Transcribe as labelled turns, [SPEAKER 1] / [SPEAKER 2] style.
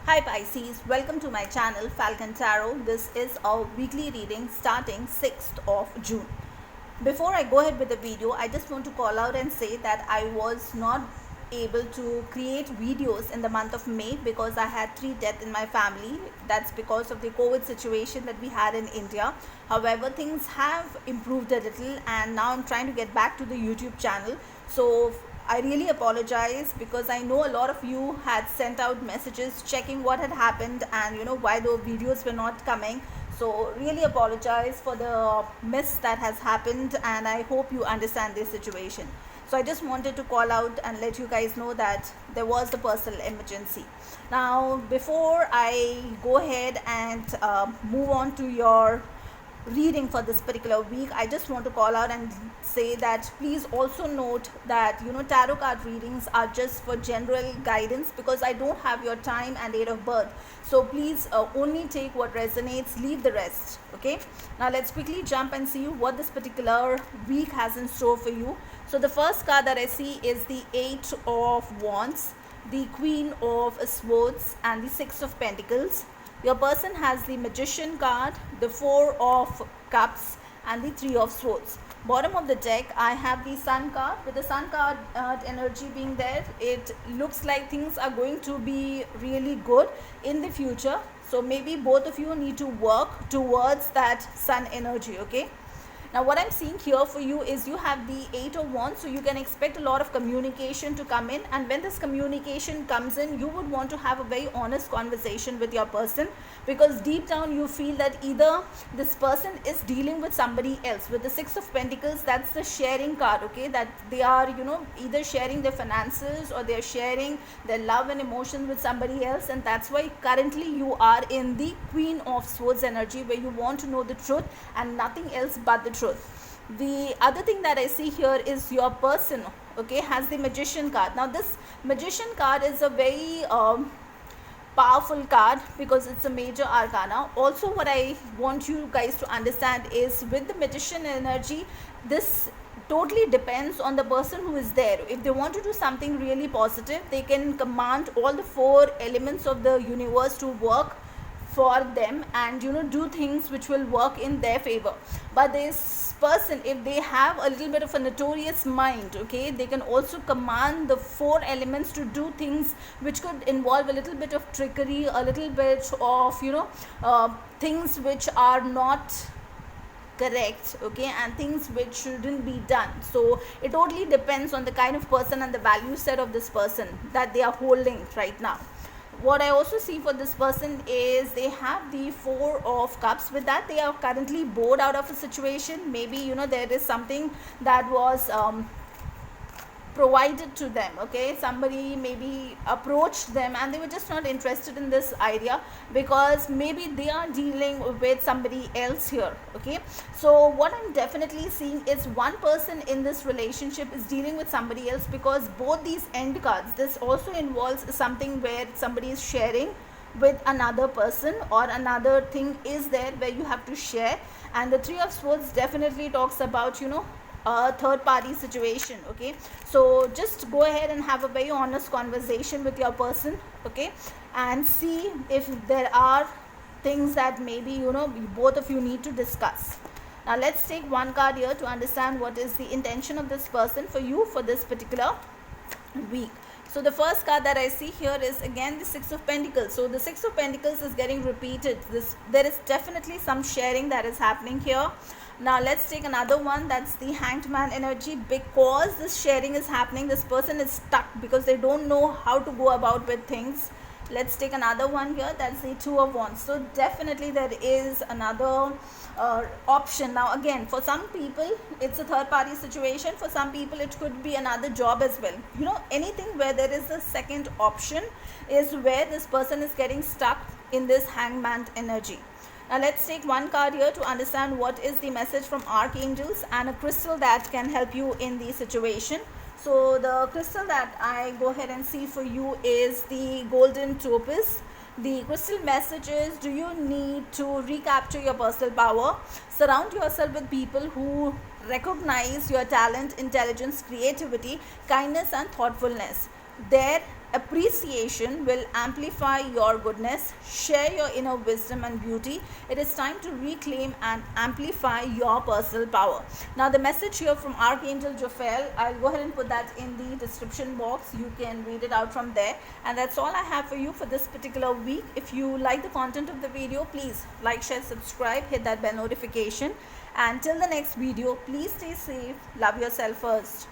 [SPEAKER 1] Hi Pisces, welcome to my channel Falcon Tarot. This is our weekly reading starting 6th of June. Before I go ahead with the video, I just want to call out and say that I was not able to create videos in the month of May because I had 3 deaths in my family. That's because of the COVID situation that we had in India. However, things have improved a little and now I'm trying to get back to the YouTube channel. So I really apologize because I know a lot of you had sent out messages checking what had happened and why the videos were not coming. So really apologize for the miss that has happened and I hope you understand this situation. So I just wanted to call out and let you guys know that there was a personal emergency. Now before I go ahead and move on to your reading for this particular week, I just want to call out and say that please also note that tarot card readings are just for general guidance because I don't have your time and date of birth. So please only take what resonates, leave the rest. Okay, now let's quickly jump and see what this particular week has in store for you. So the first card that I see is the 8 of Wands, the Queen of Swords and the 6 of Pentacles. Your person has the Magician card, the 4 of Cups and the 3 of Swords. Bottom of the deck, I have the Sun card. With the Sun card energy being there, it looks like things are going to be really good in the future. So maybe both of you need to work towards that Sun energy, okay? Now what I'm seeing here for you is you have the 8 of Wands, so you can expect a lot of communication to come in, and when this communication comes in, you would want to have a very honest conversation with your person because deep down you feel that either this person is dealing with somebody else. With the 6 of Pentacles, that's the sharing card, okay, that they are either sharing their finances or they're sharing their love and emotions with somebody else, and that's why currently you are in the Queen of Swords energy where you want to know the truth and nothing else but the truth. The other thing that I see here is your person, okay, has the Magician card. Now this Magician card is a very powerful card because it's a major arcana. Also what I want you guys to understand is with the Magician energy, this totally depends on the person who is there. If they want to do something really positive, they can command all the 4 elements of the universe to work for them and do things which will work in their favor. But this person, if they have a little bit of a notorious mind, okay, they can also command the 4 elements to do things which could involve a little bit of trickery, a little bit of things which are not correct, okay, and things which shouldn't be done. So it totally depends on the kind of person and the value set of this person that they are holding right now. What I also see for this person is they have the 4 of Cups. With that, they are currently bored out of a situation. Maybe there is something that was provided to them, okay, somebody maybe approached them and they were just not interested in this idea because maybe they are dealing with somebody else here, okay. So what I'm definitely seeing is one person in this relationship is dealing with somebody else because both these end cards, this also involves something where somebody is sharing with another person or another thing is there where you have to share, and the 3 of Swords definitely talks about a third party situation, okay. So just go ahead and have a very honest conversation with your person, okay, and see if there are things that maybe both of you need to discuss. Now let's take one card here to understand what is the intention of this person for you for this particular week. So the first card that I see here is again the 6 of Pentacles. So the 6 of Pentacles is getting repeated. There is definitely some sharing that is happening here. Now let's take another one, that's the Hanged Man energy. Because this sharing is happening, this person is stuck because they don't know how to go about with things. Let's take another one here, that's the 2 of Wands. So definitely there is another option. Now again, for some people it's a third party situation, for some people it could be another job as well. Anything where there is a second option is where this person is getting stuck in this Hangman energy. Now let's take one card here to understand what is the message from archangels and a crystal that can help you in the situation. So the crystal that I go ahead and see for you is the Golden Topaz. The crystal message is, do you need to recapture your personal power? Surround yourself with people who recognize your talent, intelligence, creativity, kindness and thoughtfulness. There appreciation will amplify your goodness. Share your inner wisdom and beauty. It is time to reclaim and amplify your personal power. Now, the message here from Archangel Jophiel, I'll go ahead and put that in the description box. You can read it out from there. And that's all I have for you for this particular week. If you like the content of the video, please like, share, subscribe, hit that bell notification. And till the next video, please stay safe. Love yourself first.